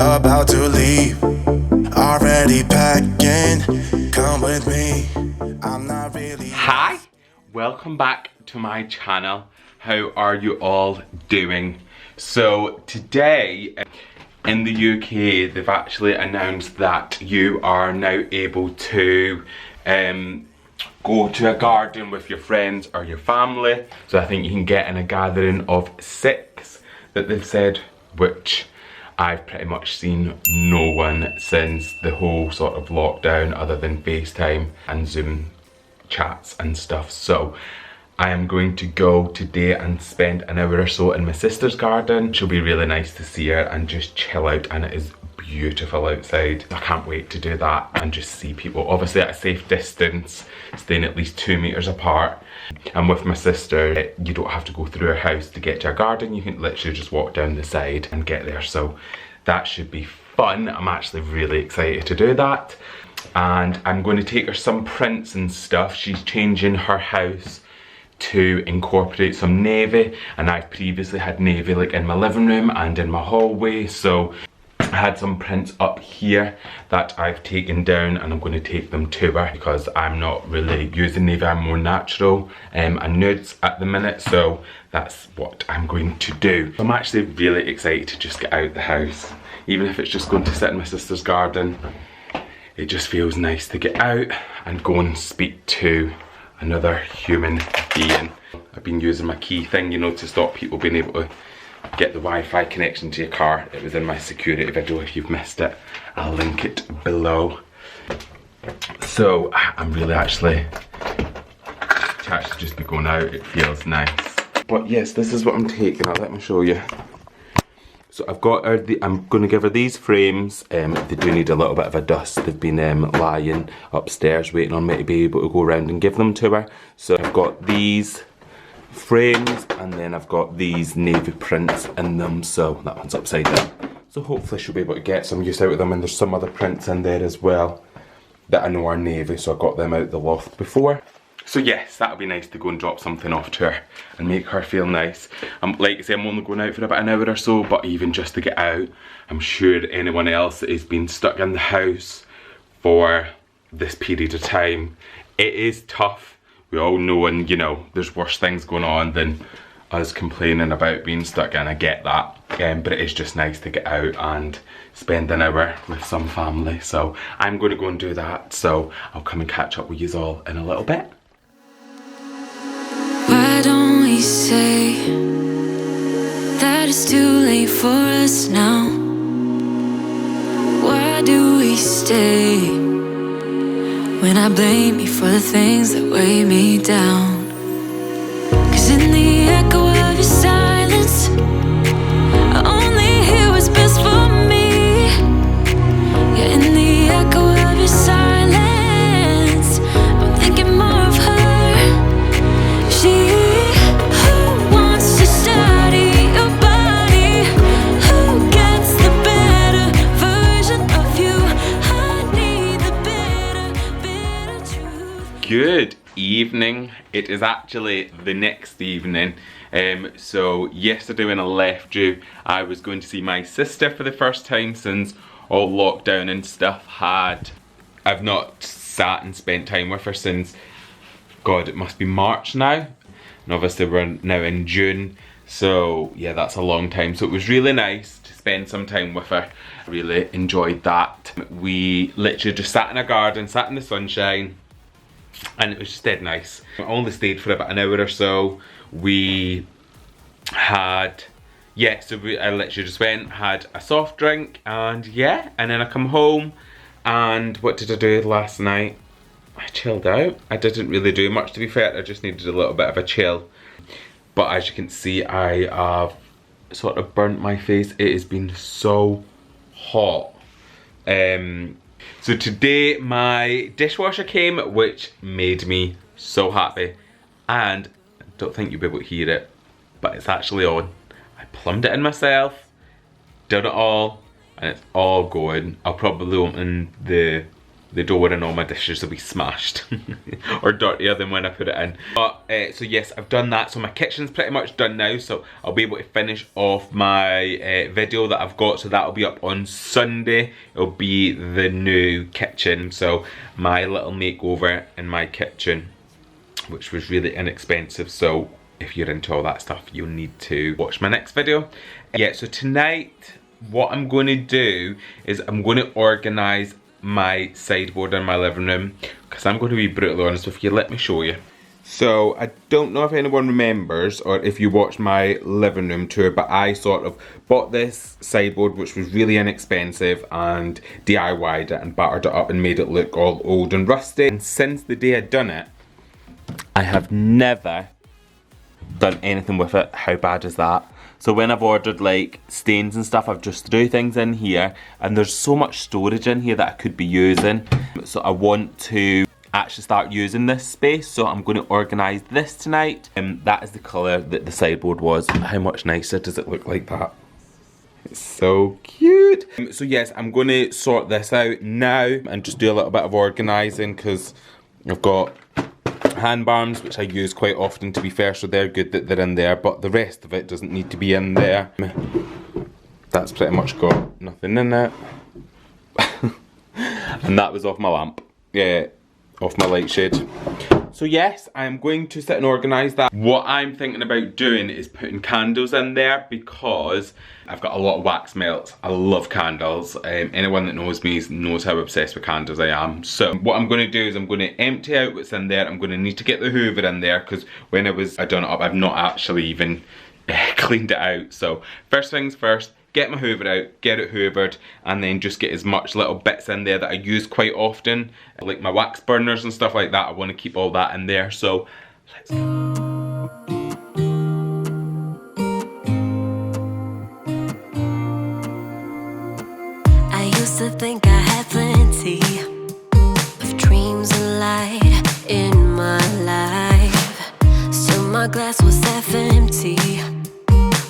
about to leave, already packing, come with me, I'm not really... Hi, welcome back to my channel. How are you all doing? So today in the UK they've actually announced that you are now able to go to a garden with your friends or your family. So I think you can get in a gathering of 6 that they've said, which I've pretty much seen no one since the whole sort of lockdown other than FaceTime and Zoom chats and stuff. So I am going to go today and spend an hour or so in my sister's garden. She'll be really nice to see her and just chill out, and it is beautiful outside. I can't wait to do that and just see people, obviously at a safe distance, staying at least 2 meters apart. And with my sister, you don't have to go through her house to get to her garden. You can literally just walk down the side and get there. So that should be fun. I'm actually really excited to do that. And I'm going to take her some prints and stuff. She's changing her house to incorporate some navy, and I've previously had navy like in my living room and in my hallway. So I had some prints up here that I've taken down, and I'm going to take them to her because I'm not really using navy. I'm more natural and nudes at the minute, so that's what I'm going to do. I'm actually really excited to just get out the house, even if it's just going to sit in my sister's garden. It just feels nice to get out and go and speak to another human being. I've been using my key thing, you know, to stop people being able to get the Wi-Fi connection to your car. It was in my security video. If you've missed it, I'll link it below. So I'm really actually to actually just be going out. It feels nice. But yes, this is what I'm taking. Let me show you. So I've got her, I'm going to give her these frames. They do need a little bit of a dust. They've been lying upstairs waiting on me to be able to go around and give them to her. So I've got these frames, and then I've got these navy prints in them. So that one's upside down. So hopefully she'll be able to get some use out of them. And there's some other prints in there as well that I know are navy, so I got them out the loft before. So yes, that'll be nice to go and drop something off to her and make her feel nice. Like I say, I'm only going out for about an hour or so, but even just to get out, I'm sure anyone else that has been stuck in the house for this period of time, it is tough. We all know, and you know, there's worse things going on than us complaining about being stuck in. I get that, but it is just nice to get out and spend an hour with some family. So I'm going to go and do that. So I'll come and catch up with you all in a little bit. Why don't we say that it's too late for us now? Why do we stay when I blame you for the things that weigh me down? 'Cause in the echo of your silence, I only hear what's best for me. Yeah, in the echo of your silence, I'm thinking more of her. She who wants to study your body, who gets the better version of you. I need the bitter truth. Good evening. It is actually the next evening. So yesterday when I left you, I was going to see my sister for the first time since all lockdown and stuff I've not sat and spent time with her since, God, it must be March now. And obviously we're now in June. So yeah, that's a long time. So it was really nice to spend some time with her. I really enjoyed that. We literally just sat in a garden, sat in the sunshine, and it was just dead nice. I only stayed for about an hour or so. We had, yeah, so I literally just went, had a soft drink, and yeah, and then I come home, and what did I do last night? I chilled out. I didn't really do much, to be fair. I just needed a little bit of a chill. But as you can see, I have sort of burnt my face. It has been so hot. So today my dishwasher came, which made me so happy. And I don't think you'll be able to hear it, but it's actually on. I plumbed it in myself, done it all, and it's all going. I'll probably open the the door and all my dishes will be smashed or dirtier than when I put it in. But so yes, I've done that. So my kitchen's pretty much done now, so I'll be able to finish off my video that I've got. So that'll be up on Sunday. It'll be the new kitchen, so my little makeover in my kitchen, which was really inexpensive. So if you're into all that stuff, you'll need to watch my next video. Yeah, so tonight what I'm going to do is I'm going to organise my sideboard in my living room, because I'm going to be brutally honest with you. Let me show you. So I don't know if anyone remembers or if you watched my living room tour, but I sort of bought this sideboard which was really inexpensive and DIY'd it and battered it up and made it look all old and rusty. And since the day I'd done it, I have never done anything with it. How bad is that? So when I've ordered like stains and stuff, I've just threw things in here, and there's so much storage in here that I could be using. So I want to actually start using this space, so I'm going to organise this tonight. And that is the colour that the sideboard was. How much nicer does it look like that? It's so cute. So yes, I'm going to sort this out now and just do a little bit of organising, because I've got hand balms which I use quite often, to be fair, so they're good that they're in there, but the rest of it doesn't need to be in there. That's pretty much got nothing in it. And that was off my lamp. Yeah, off my light shade. So yes, I'm going to sit and organise that. What I'm thinking about doing is putting candles in there, because I've got a lot of wax melts. I love candles. Anyone that knows me knows how obsessed with candles I am. So what I'm going to do is I'm going to empty out what's in there. I'm going to need to get the Hoover in there, because when I done it up, I've not actually even cleaned it out. So first things first, get my Hoover out, get it hoovered, and then just get as much little bits in there that I use quite often, like my wax burners and stuff like that. I want to keep all that in there, so let's go. I used to think I had plenty of dreams and light in my life. Still my glass was half empty,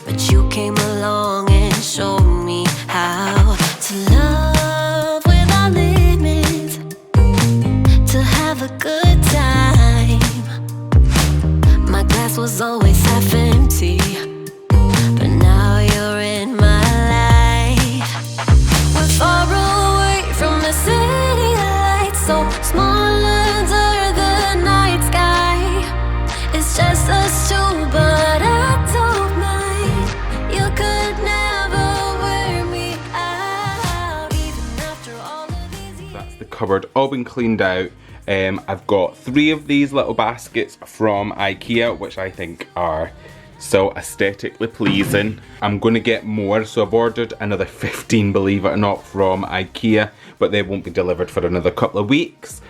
but you came along and showed me how to love without limits, to have a good time. My glass was always half empty, but now you're in my life. We're far away from the city lights, so small under the night sky. It's just us two, but I don't mind. You could never wear me out, even after all of these years. That's the cupboard all been cleaned out. I've got 3 of these little baskets from IKEA, which I think are so aesthetically pleasing. I'm going to get more, so I've ordered another 15, believe it or not, from IKEA, but they won't be delivered for another couple of weeks.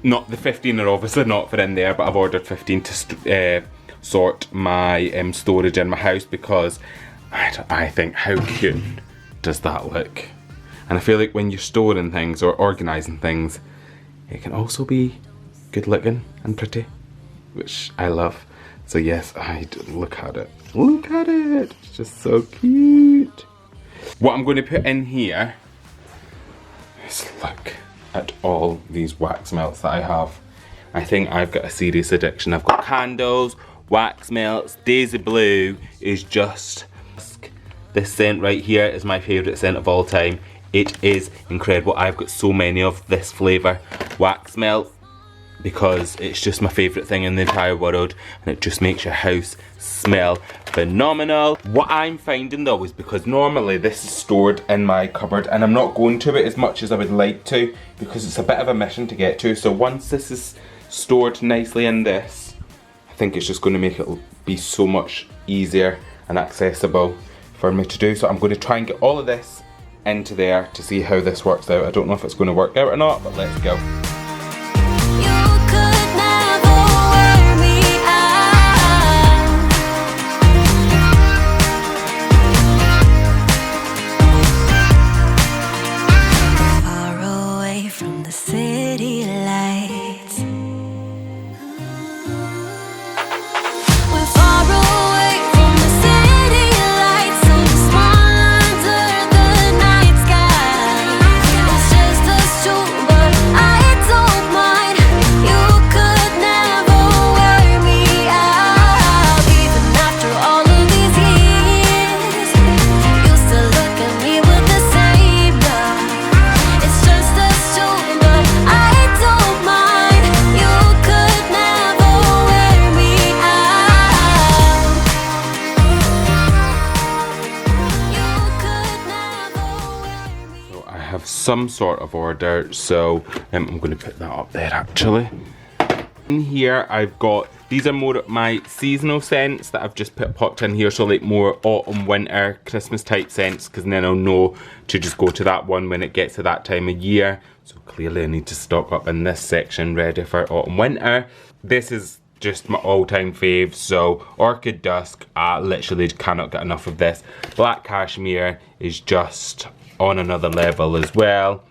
Not the 15 are obviously not for in there, but I've ordered 15 to sort my storage in my house, because I think, how cute does that look? And I feel like when you're storing things or organising things, it can also be good looking and pretty, which I love. So yes, look at it. Look at it. It's just so cute. What I'm going to put in here is look at all these wax melts that I have. I think I've got a serious addiction. I've got candles, wax melts. Daisy Blue is just... This scent right here is my favourite scent of all time. It is incredible. I've got so many of this flavour. Wax melt, because it's just my favourite thing in the entire world, and it just makes your house smell phenomenal. What I'm finding though is, because normally this is stored in my cupboard and I'm not going to it as much as I would like to, because it's a bit of a mission to get to. So once this is stored nicely in this, I think it's just going to make it be so much easier and accessible for me to do. So I'm going to try and get all of this into there to see how this works out. I don't know if it's going to work out or not, but let's go. But have some sort of order, so I'm going to put that up there actually. In here I've got, these are more of my seasonal scents that I've just popped in here, so like more autumn, winter, Christmas type scents, because then I'll know to just go to that one when it gets to that time of year. So clearly I need to stock up in this section ready for autumn, winter. This is just my all-time fave, so Orchid Dusk, I literally cannot get enough of this. Black Cashmere is just on another level as well.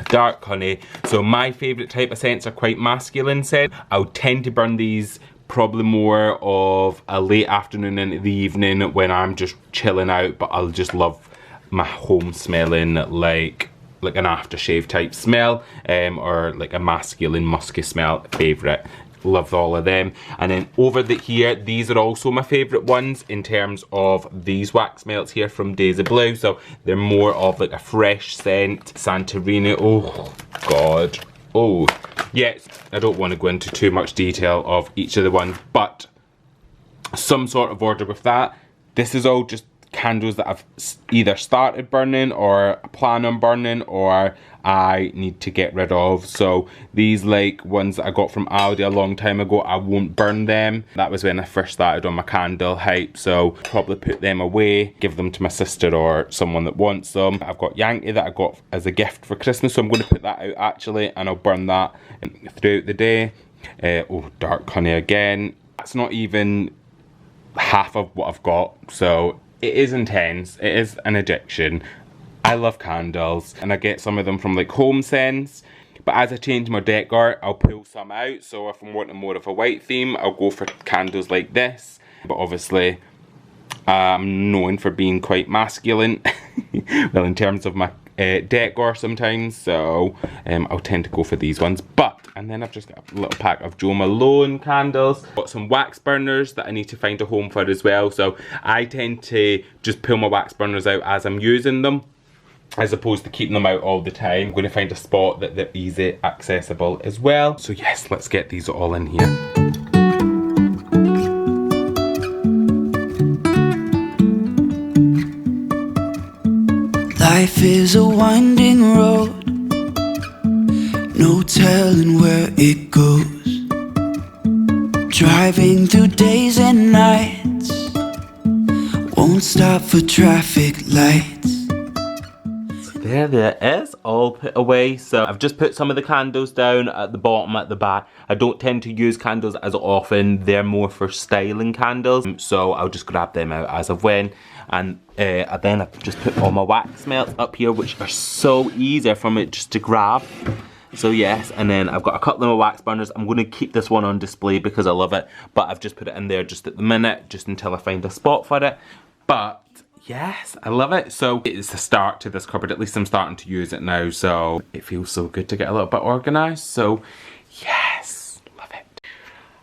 Dark Honey, so my favourite type of scents are quite masculine scents. I'll tend to burn these probably more of a late afternoon into the evening when I'm just chilling out, but I'll just love my home smelling like an aftershave type smell, or like a masculine musky smell. Favourite. Love all of them. And then over here, these are also my favourite ones in terms of these wax melts here from Daisy Blue. So they're more of like a fresh scent. Santorini, oh god. Oh, yes, I don't want to go into too much detail of each of the ones, but some sort of order with that. This is all just candles that I've either started burning or plan on burning or I need to get rid of. So these like ones that I got from Aldi a long time ago, I won't burn them. That was when I first started on my candle hype, so probably put them away, give them to my sister or someone that wants them. I've got Yankee that I got as a gift for Christmas, so I'm going to put that out actually, and I'll burn that throughout the day. Oh, Dark Honey again. That's not even half of what I've got, so it is intense. It is an addiction. I love candles, and I get some of them from like Home Sense, but as I change my decor, I'll pull some out. So if I'm wanting more of a white theme, I'll go for candles like this. But obviously, I'm known for being quite masculine, well, in terms of my decor sometimes, so I'll tend to go for these ones. And then I've just got a little pack of Jo Malone candles. Got some wax burners that I need to find a home for as well. So I tend to just pull my wax burners out as I'm using them, as opposed to keeping them out all the time. I'm going to find a spot that they're easy accessible as well. So yes, let's get these all in here. Life is a winding road, no telling where it goes. Driving through days and nights, won't stop for traffic lights. There is, all put away. So I've just put some of the candles down at the bottom, at the back. I don't tend to use candles as often. They're more for styling candles, so I'll just grab them out as of when. And then I've just put all my wax melts up here, which are so easy from it just to grab. So yes, and then I've got a couple of my wax burners. I'm going to keep this one on display because I love it, but I've just put it in there just at the minute, just until I find a spot for it. But yes, I love it. So it's the start to this cupboard. At least I'm starting to use it now, so it feels so good to get a little bit organised. So yes, love it.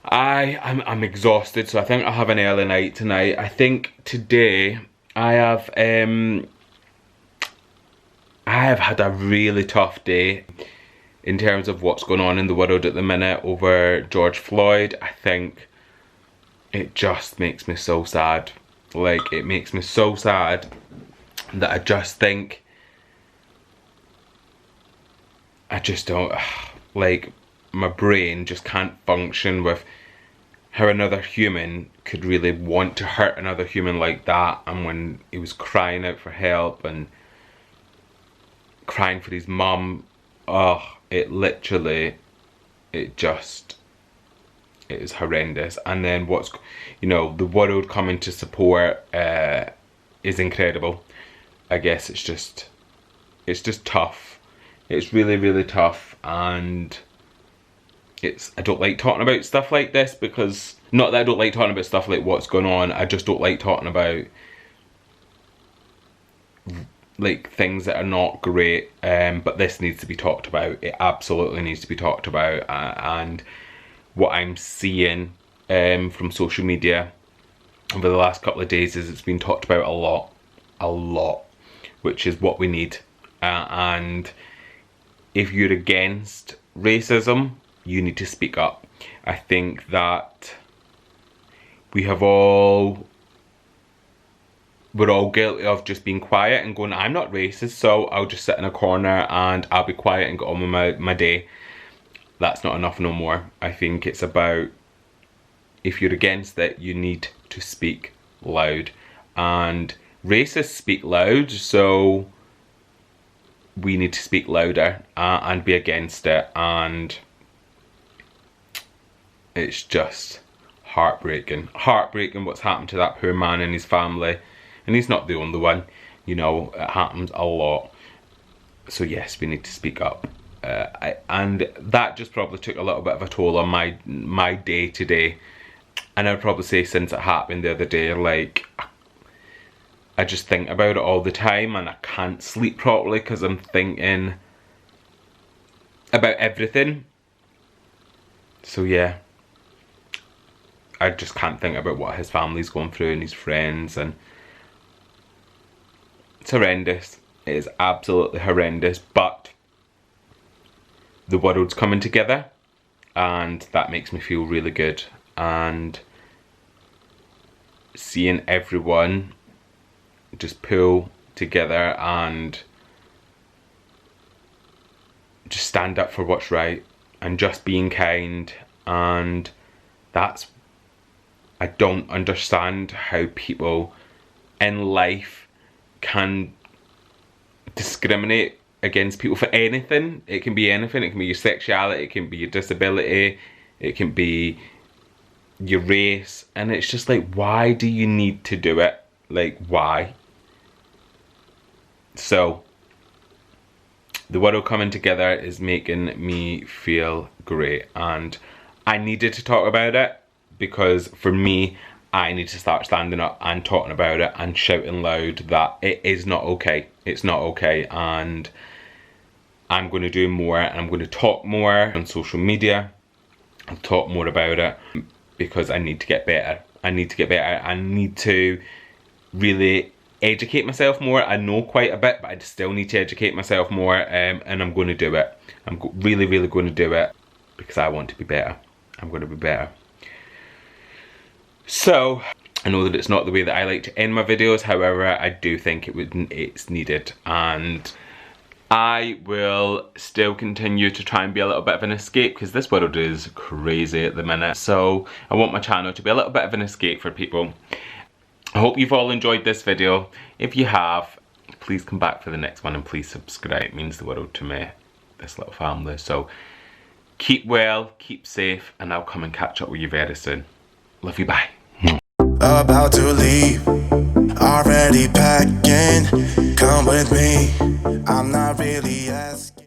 I'm exhausted, so I think I'll have an early night tonight. I think today I have had a really tough day in terms of what's going on in the world at the minute over George Floyd. I think it just makes me so sad. Like, it makes me so sad that I just think, I just don't, like, my brain just can't function with how another human could really want to hurt another human like that. And when he was crying out for help and crying for his mum, oh, it literally, it is horrendous. And then what's, you know, the world coming to support is incredible. I guess it's just tough. It's really, really tough, and I don't like talking about stuff like this, because, not that I don't like talking about stuff like what's going on, I just don't like talking about like things that are not great, but this needs to be talked about. It absolutely needs to be talked about, and what I'm seeing from social media over the last couple of days is it's been talked about a lot, which is what we need. And if you're against racism, you need to speak up. I think that we have all we're all guilty of just being quiet and going, I'm not racist, so I'll just sit in a corner and I'll be quiet and get on with my day. That's not enough no more. I think it's about, if you're against it, you need to speak loud. And racists speak loud, so we need to speak louder and be against it. And it's just heartbreaking. Heartbreaking what's happened to that poor man and his family. And he's not the only one, you know, it happens a lot. So yes, we need to speak up. And that just probably took a little bit of a toll on my day today. And I'd probably say since it happened the other day, like, I just think about it all the time and I can't sleep properly because I'm thinking about everything. So yeah, I just can't think about what his family's going through and his friends, and it's horrendous. It is absolutely horrendous, but the world's coming together and that makes me feel really good. And seeing everyone just pull together and just stand up for what's right and just being kind, and that's, I don't understand how people in life can discriminate against people for anything. It can be anything. It can be your sexuality, it can be your disability, it can be your race, and it's just like, why do you need to do it? Like, why? So the world coming together is making me feel great, and I needed to talk about it because for me, I need to start standing up and talking about it and shouting loud that it is not okay. It's not okay, and I'm going to do more, and I'm going to talk more on social media and talk more about it because I need to get better. I need to get better. I need to really educate myself more. I know quite a bit, but I still need to educate myself more, and I'm going to do it. I'm really going to do it because I want to be better. I'm going to be better. So I know that it's not the way that I like to end my videos, however I do think it's needed, and I will still continue to try and be a little bit of an escape because this world is crazy at the minute. So I want my channel to be a little bit of an escape for people. I hope you've all enjoyed this video. If you have, please come back for the next one and please subscribe. It means the world to me, this little family. So keep well, keep safe, and I'll come and catch up with you very soon. Love you, bye. About to leave, already packing. Come with me, I'm not really asking.